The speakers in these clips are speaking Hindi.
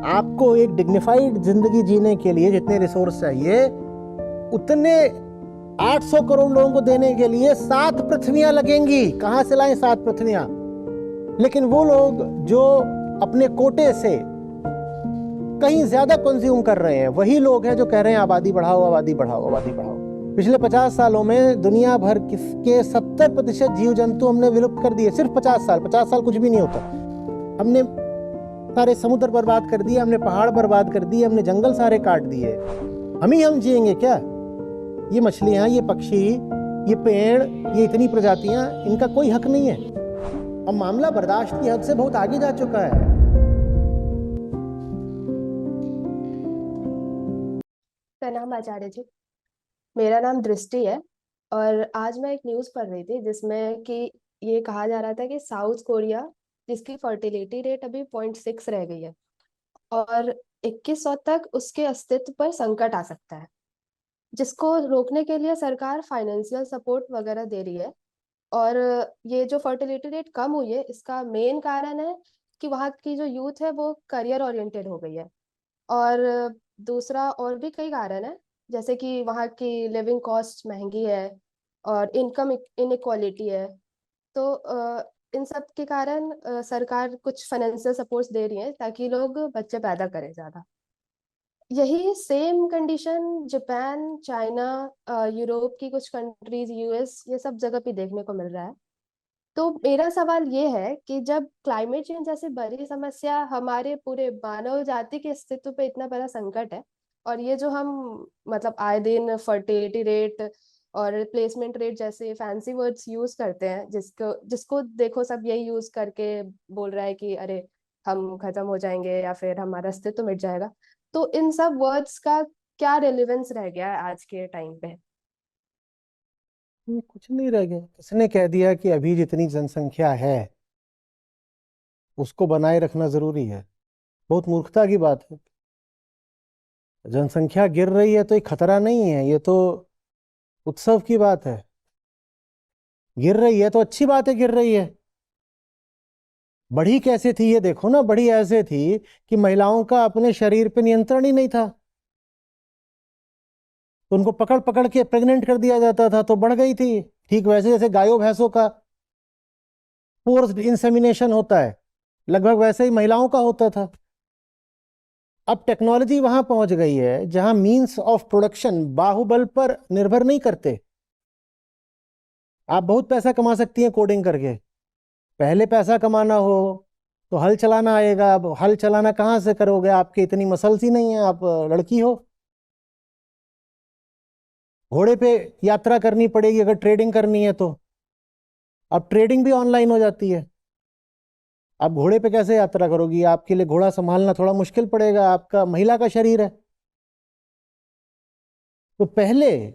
आपको एक डिग्निफाइड जिंदगी जीने के लिए जितने रिसोर्स चाहिए उतने 800 करोड़ लोगों को देने के लिए 7 पृथ्वियां लगेंगी। कहां से लाएं 7 पृथ्वियां? लेकिन वो लोग जो अपने कोटे से कहीं ज्यादा कंज्यूम कर रहे हैं वही लोग हैं जो कह रहे हैं आबादी बढ़ाओ, आबादी बढ़ाओ, आबादी बढ़ाओ। पिछले 50 सालों में दुनिया भर के 70% जीव जंतु हमने विलुप्त कर दिए। सिर्फ 50 साल कुछ भी नहीं होता। हमने सारे समुद्र बर्बाद कर दिए, हमने पहाड़ बर्बाद कर दिए, हमने जंगल सारे काट दिए। हम जिएंगे क्या? ये मछलियां, ये पक्षी, ये पेड़, ये इतनी प्रजातियां, इनका कोई हक नहीं है। और मामला बर्दाश्त की हद से बहुत आगे जा चुका है। प्रणाम आचार्य जी। मेरा नाम दृष्टि है और आज मैं एक न्यूज़ पढ़ रही थी जिसमें कि ये कहा जा रहा था कि साउथ कोरिया, जिसकी फर्टिलिटी रेट अभी 0.6 रह गई है और 2100 तक उसके अस्तित्व पर संकट आ सकता है, जिसको रोकने के लिए सरकार फाइनेंशियल सपोर्ट वगैरह दे रही है। और ये जो फर्टिलिटी रेट कम हुई है, इसका मेन कारण है कि वहाँ की जो यूथ है वो करियर ओरिएंटेड हो गई है। और दूसरा और भी कई कारण है, जैसे कि वहाँ की लिविंग कॉस्ट महंगी है और इनकम इनइक्वालिटी है। तो इन सब के कारण सरकार कुछ फाइनेंशियल सपोर्ट्स दे रही है ताकि लोग बच्चे पैदा करें ज़्यादा। यही same condition Japan, China, Europe की कुछ कंट्रीज, यूएस, ये सब जगह पे देखने को मिल रहा है। तो मेरा सवाल ये है कि जब क्लाइमेट चेंज जैसी बड़ी समस्या हमारे पूरे मानव जाति के अस्तित्व पे इतना बड़ा संकट है, और ये जो हम मतलब आए दिन फर्टिलिटी रेट और रिप्लेसमेंट रेट जैसे फैंसी वर्ड्स यूज करते हैं, जिसको जिसको देखो सब यही यूज करके बोल रहा है कि अरे हम खत्म हो जाएंगे या फिर हमारा अस्तित्व मिट जाएगा। तो इन सब वर्ड्स का क्या रेलेवेंस रह गया है आज के टाइम पे? कुछ नहीं रह गया। किसने कह दिया कि अभी जितनी जनसंख्या है उसको बनाए रखना जरूरी है? बहुत मूर्खता की बात है। जनसंख्या गिर रही है तो ये खतरा नहीं है, ये तो उत्सव की बात है। गिर रही है तो अच्छी बात है, गिर रही है। बढ़ी कैसे थी ये देखो ना। बढ़ी ऐसे थी कि महिलाओं का अपने शरीर पे नियंत्रण ही नहीं था, तो उनको पकड़ पकड़ के प्रेग्नेंट कर दिया जाता था तो बढ़ गई थी। ठीक वैसे जैसे गायों भैंसों का फोर्स्ड इंसेमिनेशन होता है, लगभग वैसे ही महिलाओं का होता था। अब टेक्नोलॉजी वहां पहुंच गई है जहां मींस ऑफ प्रोडक्शन बाहुबल पर निर्भर नहीं करते। आप बहुत पैसा कमा सकती हैं कोडिंग करके। पहले पैसा कमाना हो तो हल चलाना आएगा। अब हल चलाना कहाँ से करोगे? आपके इतनी मसल्स ही नहीं है, आप लड़की हो। घोड़े पे यात्रा करनी पड़ेगी अगर ट्रेडिंग करनी है तो। अब ट्रेडिंग भी ऑनलाइन हो जाती है। आप घोड़े पे कैसे यात्रा करोगी? आपके लिए घोड़ा संभालना थोड़ा मुश्किल पड़ेगा, आपका महिला का शरीर है। तो पहले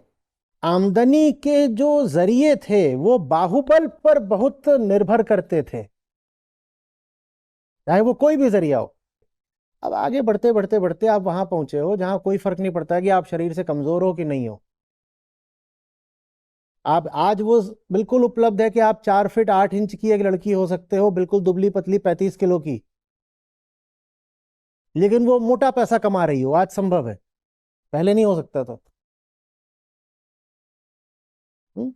आमदनी के जो जरिए थे वो बाहुबल पर बहुत निर्भर करते थे, चाहे वो कोई भी जरिया हो। अब आगे बढ़ते बढ़ते बढ़ते आप वहां पहुंचे हो जहां कोई फर्क नहीं पड़ता कि आप शरीर से कमजोर हो कि नहीं हो। आप आज वो बिल्कुल उपलब्ध है कि आप 4 फीट 8 इंच की एक लड़की हो सकते हो, बिल्कुल दुबली पतली 35 किलो की, लेकिन वो मोटा पैसा कमा रही हो। आज संभव है, पहले नहीं हो सकता था। हम्म?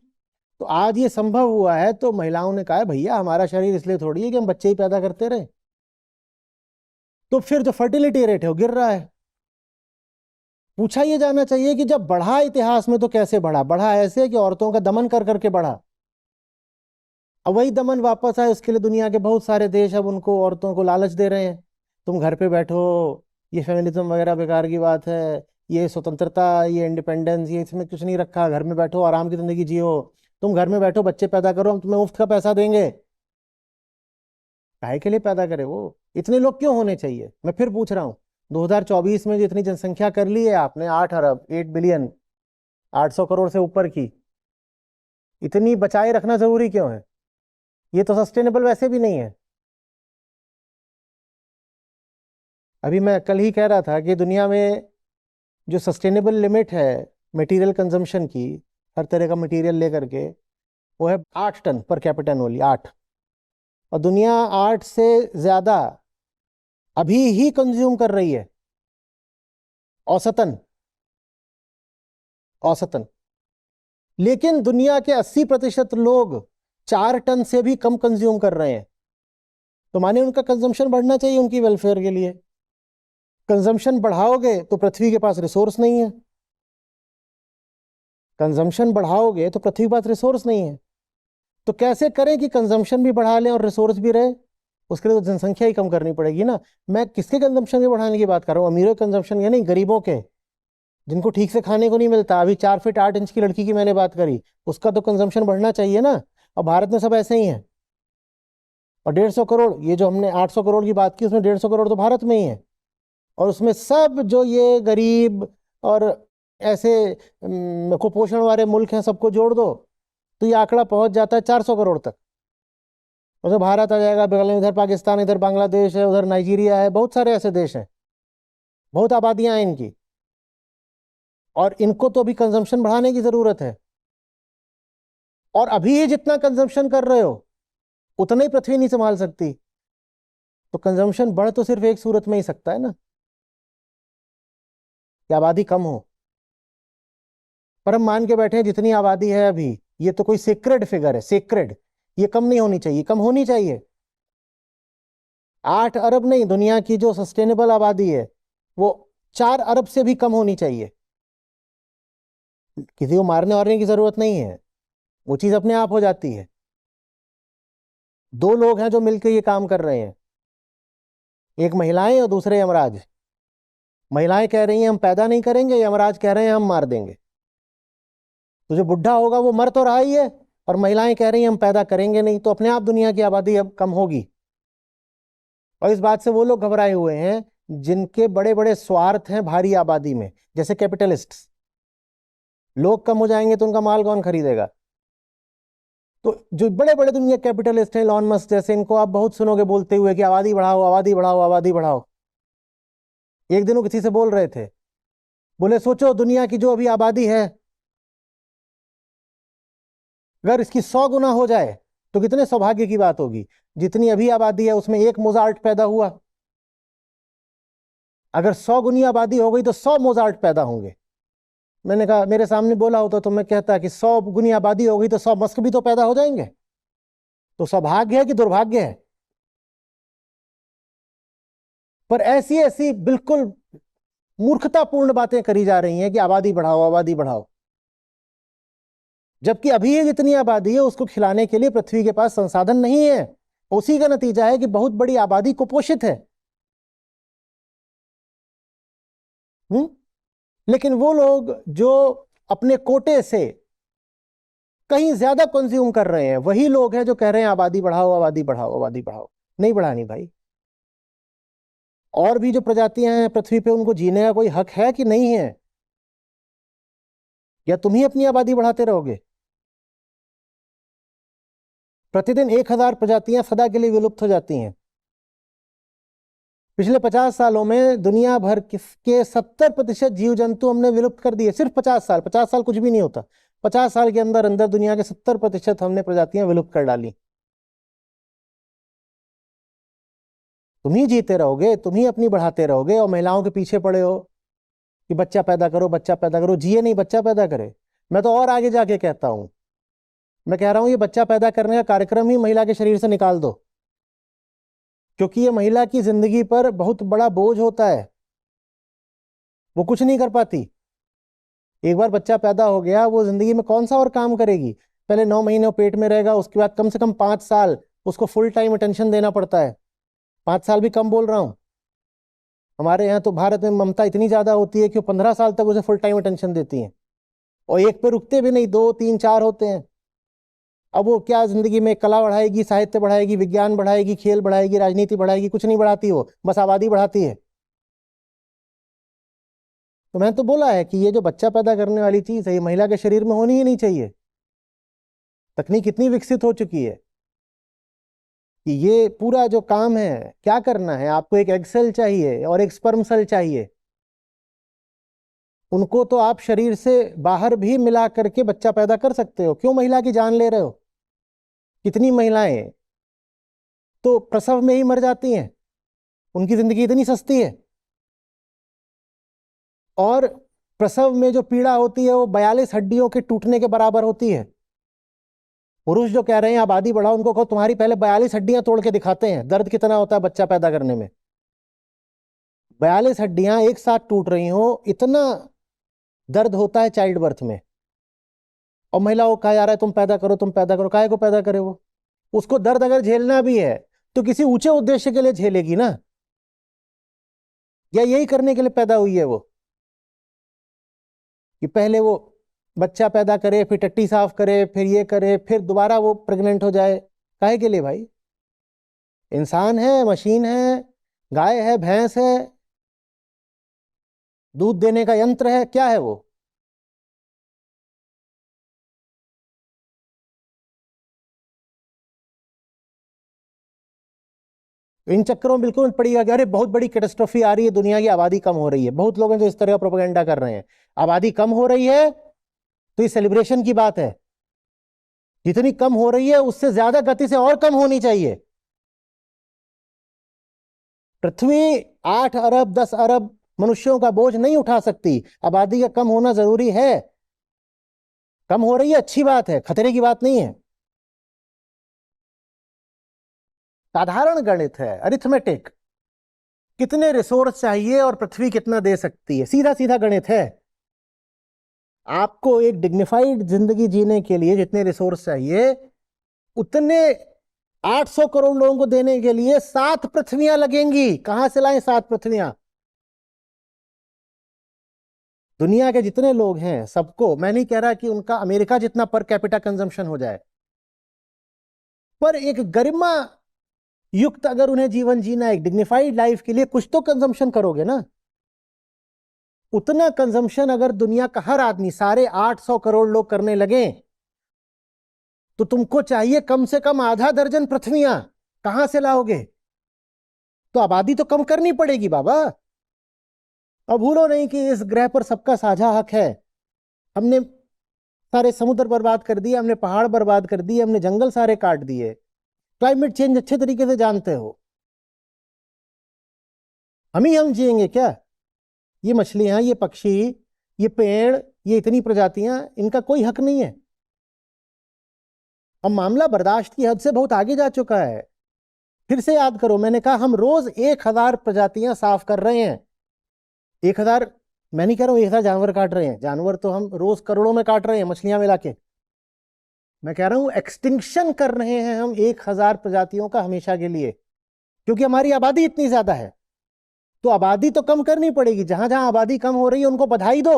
तो आज ये संभव हुआ है तो महिलाओं ने कहा है भैया हमारा शरीर इसलिए थोड़ी है कि हम बच्चे ही पैदा करते रहे। तो फिर जो फर्टिलिटी रेट है वो गिर रहा है। पूछा ये जाना चाहिए कि जब बढ़ा इतिहास में तो कैसे बढ़ा? बढ़ा ऐसे कि औरतों का दमन कर करके बढ़ा। अब वही दमन वापस आए उसके लिए दुनिया के बहुत सारे देश अब उनको, औरतों को लालच दे रहे हैं। तुम घर पे बैठो, ये फेमिनिज्म वगैरह बेकार की बात है, ये स्वतंत्रता, ये इंडिपेंडेंस, ये इसमें कुछ नहीं रखा। घर में बैठो, आराम की जिंदगी जियो। तुम घर में बैठो, बच्चे पैदा करो, हम तुम्हें मुफ्त का पैसा देंगे। काहे के लिए पैदा करे वो? इतने लोग क्यों होने चाहिए? मैं फिर पूछ रहा हूँ, 2024 में जो इतनी जनसंख्या कर ली है आपने, 8 अरब, 8 बिलियन, 800 करोड़ से ऊपर की, इतनी बचाए रखना जरूरी क्यों है? ये तो सस्टेनेबल वैसे भी नहीं है। अभी मैं कल ही कह रहा था कि दुनिया में जो सस्टेनेबल लिमिट है मटेरियल कंजम्पशन की, हर तरह का मटेरियल लेकर के, वो है 8 टन पर कैपिटन ओनली, 8। और दुनिया 8 से ज्यादा अभी ही कंज्यूम कर रही है, औसतन औसतन। लेकिन दुनिया के 80% लोग 4 टन से भी कम कंज्यूम कर रहे हैं। तो माने उनका कंजम्पशन बढ़ना चाहिए उनकी वेलफेयर के लिए। कंजम्पशन बढ़ाओगे तो पृथ्वी के पास रिसोर्स नहीं है, कंजम्पशन बढ़ाओगे तो पृथ्वी के पास रिसोर्स नहीं है। तो कैसे करें कि कंजम्पशन भी बढ़ा लें और रिसोर्स भी रहे? उसके लिए तो जनसंख्या ही कम करनी पड़ेगी ना। मैं किसके कंजम्पशन के बढ़ाने की बात कर रहा हूँ? अमीरों के कंजम्पशन के नहीं, गरीबों के, जिनको ठीक से खाने को नहीं मिलता। अभी 4 फीट 8 इंच की लड़की की मैंने बात करी, उसका तो कंजम्पशन बढ़ना चाहिए ना। और भारत में सब ऐसे ही है। और 150 करोड़, ये जो हमने 800 करोड़ की बात की, उसमें 150 करोड़ तो भारत में ही है। और उसमें सब जो ये गरीब और ऐसे कुपोषण वाले मुल्क हैं, सबको जोड़ दो तो ये आंकड़ा पहुंच जाता है 400 करोड़ तक। उधर भारत आ जाएगा, बगल में इधर पाकिस्तान, इधर बांग्लादेश है, उधर नाइजीरिया है, बहुत सारे ऐसे देश हैं, बहुत आबादियां हैं इनकी। और इनको तो अभी कंजम्पशन बढ़ाने की जरूरत है। और अभी ये जितना कंजम्पशन कर रहे हो उतना ही पृथ्वी नहीं संभाल सकती। तो कंजम्पशन बढ़ तो सिर्फ एक सूरत में ही सकता है ना, कि आबादी कम हो। पर हम मान के बैठे हैं जितनी आबादी है अभी, ये तो कोई सेक्रेड फिगर है, सेक्रेड। ये कम नहीं होनी चाहिए, कम होनी चाहिए। 8 अरब नहीं, दुनिया की जो सस्टेनेबल आबादी है वो 4 अरब से भी कम होनी चाहिए। किसी को मारने वारने की जरूरत नहीं है, वो चीज अपने आप हो जाती है। 2 लोग हैं जो मिलकर ये काम कर रहे हैं, एक महिलाएं और दूसरे यमराज। महिलाएं कह रही हैं हम पैदा नहीं करेंगे, यमराज कह रहे हैं हम मार देंगे। तो जो बुढ़ा होगा वो मर तो रहा ही है, और महिलाएं कह रही हैं हम पैदा करेंगे नहीं, तो अपने आप दुनिया की आबादी अब कम होगी। और इस बात से वो लोग घबराए हुए हैं जिनके बड़े बड़े स्वार्थ हैं भारी आबादी में, जैसे कैपिटलिस्ट्स। लोग कम हो जाएंगे तो उनका माल कौन खरीदेगा? तो जो बड़े बड़े दुनिया कैपिटलिस्ट हैं, इलॉन मस्क जैसे, इनको आप बहुत सुनोगे बोलते हुए कि आबादी बढ़ाओ, आबादी बढ़ाओ, आबादी बढ़ाओ। एक दिन वो किसी से बोल रहे थे, बोले सोचो दुनिया की जो अभी आबादी है, अगर इसकी 100 गुना हो जाए तो कितने सौभाग्य की बात होगी। जितनी अभी आबादी है उसमें एक मोजार्ट पैदा हुआ। अगर 100 गुनी आबादी हो गई तो 100 मोजार्ट पैदा होंगे। मैंने कहा, मेरे सामने बोला होता तो मैं कहता कि 100 गुनी आबादी हो गई तो 100 मस्क भी तो पैदा हो जाएंगे। तो सौभाग्य है कि दुर्भाग्य है? पर ऐसी ऐसी बिल्कुल मूर्खतापूर्ण बातें करी जा रही हैं कि आबादी बढ़ाओ, आबादी बढ़ाओ। जबकि अभी ये जितनी आबादी है उसको खिलाने के लिए पृथ्वी के पास संसाधन नहीं है। उसी का नतीजा है कि बहुत बड़ी आबादी कुपोषित है। हम्म। लेकिन वो लोग जो अपने कोटे से कहीं ज्यादा कंज्यूम कर रहे हैं, वही लोग हैं जो कह रहे हैं आबादी बढ़ाओ, आबादी बढ़ाओ, आबादी बढ़ाओ। नहीं बढ़ानी भाई। और भी जो प्रजातियां हैं पृथ्वी पे, उनको जीने का कोई हक है कि नहीं है? या तुम ही अपनी आबादी बढ़ाते रहोगे? प्रतिदिन 1,000 प्रजातियां सदा के लिए विलुप्त हो जाती हैं। पिछले 50 सालों में दुनिया भर के 70% जीव जंतु हमने विलुप्त कर दिए। सिर्फ 50 साल, 50 साल कुछ भी नहीं होता। 50 साल के अंदर अंदर दुनिया के 70% हमने प्रजातियां विलुप्त कर डाली। तुम ही जीते रहोगे, तुम ही अपनी बढ़ाते रहोगे, और महिलाओं के पीछे पड़े हो कि बच्चा पैदा करो, बच्चा पैदा करो। जिए नहीं, बच्चा पैदा करे। मैं तो और आगे जाके कहता हूं, मैं कह रहा हूं ये बच्चा पैदा करने का कार्यक्रम ही महिला के शरीर से निकाल दो, क्योंकि ये महिला की जिंदगी पर बहुत बड़ा बोझ होता है। वो कुछ नहीं कर पाती। एक बार बच्चा पैदा हो गया, वो जिंदगी में कौन सा और काम करेगी? पहले 9 महीने वो पेट में रहेगा, उसके बाद कम से कम 5 साल उसको फुल टाइम अटेंशन देना पड़ता है। 5 साल भी कम बोल रहा हूँ। हमारे यहाँ तो भारत में ममता इतनी ज्यादा होती है कि वो 15 साल तक उसे फुल टाइम अटेंशन देती हैं, और एक पे रुकते भी नहीं, 2 3 4 होते हैं। अब वो क्या जिंदगी में कला बढ़ाएगी, साहित्य बढ़ाएगी, विज्ञान बढ़ाएगी, खेल बढ़ाएगी, राजनीति बढ़ाएगी? कुछ नहीं बढ़ाती, वो बस आबादी बढ़ाती है। तो मैंने तो बोला है कि ये जो बच्चा पैदा करने वाली चीज है, ये महिला के शरीर में होनी ही नहीं चाहिए। तकनीक इतनी विकसित हो चुकी है कि ये पूरा जो काम है, क्या करना है आपको, एक एग सेल चाहिए और एक स्पर्म सेल चाहिए। उनको तो आप शरीर से बाहर भी मिला करके बच्चा पैदा कर सकते हो। क्यों महिला की जान ले रहे हो? कितनी महिलाएं तो प्रसव में ही मर जाती हैं, उनकी जिंदगी इतनी सस्ती है। और प्रसव में जो पीड़ा होती है वो 42 हड्डियों के टूटने के बराबर होती है। पुरुष जो कह रहे हैं आबादी बढ़ाओ, उनको कहो तुम्हारी पहले 42 हड्डियां तोड़ के दिखाते हैं दर्द कितना होता है बच्चा पैदा करने में। 42 हड्डियां एक साथ टूट रही हो, इतना दर्द होता है चाइल्ड बर्थ में। और महिलाओं को कहा जा रहा है तुम पैदा करो, तुम पैदा करो। काहे को पैदा करे वो? उसको दर्द अगर झेलना भी है तो किसी ऊंचे उद्देश्य के लिए झेलेगी ना, या यही करने के लिए पैदा हुई है वो कि पहले वो बच्चा पैदा करे, फिर टट्टी साफ करे, फिर ये करे, फिर दोबारा वो प्रेग्नेंट हो जाए? काहे के लिए भाई? इंसान है, मशीन है, गाय है, भैंस है, दूध देने का यंत्र है, क्या है वो? इन चक्करों में बिल्कुल मत पड़िएगा कि अरे बहुत बड़ी कैटास्ट्रोफी आ रही है, दुनिया की आबादी कम हो रही है। बहुत लोग हैं जो इस तरह का प्रोपेगेंडा कर रहे हैं। आबादी कम हो रही है तो ये सेलिब्रेशन की बात है। जितनी कम हो रही है उससे ज्यादा गति से और कम होनी चाहिए। पृथ्वी 8 अरब 10 अरब मनुष्यों का बोझ नहीं उठा सकती। आबादी का कम होना जरूरी है। कम हो रही है, अच्छी बात है, खतरे की बात नहीं है। साधारण गणित है, अरिथमेटिक। कितने रिसोर्स चाहिए और पृथ्वी कितना दे सकती है, सीधा सीधा गणित है। आपको एक डिग्निफाइड जिंदगी जीने के लिए जितने रिसोर्स चाहिए उतने 800 करोड़ लोगों को देने के लिए 7 पृथ्वियां लगेंगी। कहां से लाएं 7 पृथ्वियां? दुनिया के जितने लोग हैं सबको, मैं नहीं कह रहा कि उनका अमेरिका जितना पर कैपिटा कंजम्पशन हो जाए, पर एक गरिमा युक्त अगर उन्हें जीवन जीना, एक डिग्निफाइड लाइफ के लिए कुछ तो कंजम्पशन करोगे ना। उतना कंजम्पशन अगर दुनिया का हर आदमी, सारे 800 करोड़ लोग करने लगे तो तुमको चाहिए कम से कम आधा दर्जन पृथ्वियां। कहां से लाओगे? तो आबादी तो कम करनी पड़ेगी बाबा। अब भूलो नहीं कि इस ग्रह पर सबका साझा हक है। हमने सारे समुद्र बर्बाद कर दिए, हमने पहाड़ बर्बाद कर दिए, हमने जंगल सारे काट दिए। क्लाइमेट चेंज अच्छे तरीके से जानते हो। हम जिएंगे क्या? ये मछलियां, ये पक्षी, ये पेड़, ये इतनी प्रजातियां, इनका कोई हक नहीं है। अब मामला बर्दाश्त की हद से बहुत आगे जा चुका है। फिर से याद करो, मैंने कहा हम रोज 1000 प्रजातियां साफ कर रहे हैं। 1000, मैं नहीं कह रहा हूं 1000 जानवर काट रहे हैं। जानवर तो हम रोज करोड़ों में काट रहे हैं, मछलियां मिला के। मैं कह रहा हूं एक्सटिंक्शन कर रहे हैं हम 1000 प्रजातियों का हमेशा के लिए, क्योंकि हमारी आबादी इतनी ज्यादा है। तो आबादी तो कम करनी पड़ेगी। जहां जहां आबादी कम हो रही है उनको बधाई दो।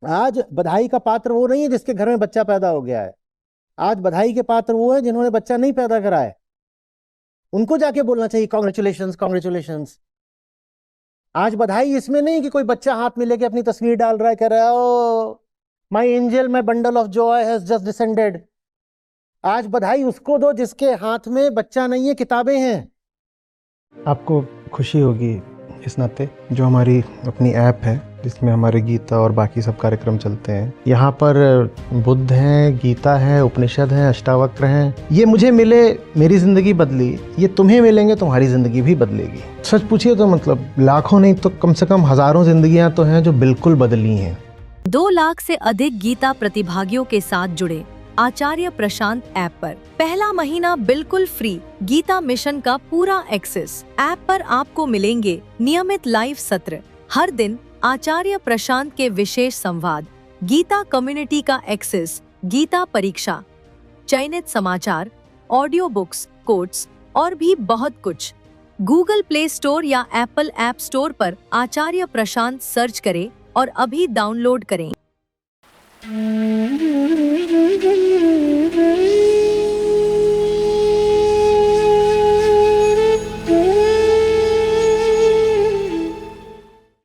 आज बधाई का पात्र वो नहीं है जिसके घर में बच्चा पैदा हो गया है। आज बधाई के पात्र वो है जिन्होंने बच्चा नहीं पैदा करा है। उनको जाके बोलना चाहिए कॉन्ग्रेचुलेशंस, कॉन्ग्रेचुलेशंस। आज बधाई इसमें नहीं कि कोई बच्चा हाथ में लेके अपनी तस्वीर डाल रहा है, कह रहा है oh my angel, my bundle of Joy has just descended. आज बधाई उसको दो जिसके हाथ में बच्चा नहीं है, किताबें हैं। आपको खुशी होगी इस नाते जो हमारी अपनी ऐप है जिसमें हमारे गीता और बाकी सब कार्यक्रम चलते हैं। यहाँ पर बुद्ध हैं, गीता है, उपनिषद हैं, अष्टावक्र हैं। ये मुझे मिले, मेरी ज़िंदगी बदली। ये तुम्हें मिलेंगे, तुम्हारी ज़िंदगी भी बदलेगी। सच पूछिए तो मतलब लाखों नहीं तो कम से कम हज़ारों जिंदगियाँ तो हैं जो बिल्कुल बदली हैं। 2 लाख से अधिक गीता प्रतिभागियों के साथ जुड़े आचार्य प्रशांत ऐप पर पहला महीना बिल्कुल फ्री गीता मिशन का पूरा एक्सेस। ऐप पर आपको मिलेंगे नियमित लाइव सत्र, हर दिन आचार्य प्रशांत के विशेष संवाद, गीता कम्युनिटी का एक्सेस, गीता परीक्षा, चयनित समाचार, ऑडियो बुक्स, कोट्स और भी बहुत कुछ। गूगल प्ले स्टोर या एप्पल ऐप स्टोर पर आचार्य प्रशांत सर्च करें और अभी डाउनलोड करें।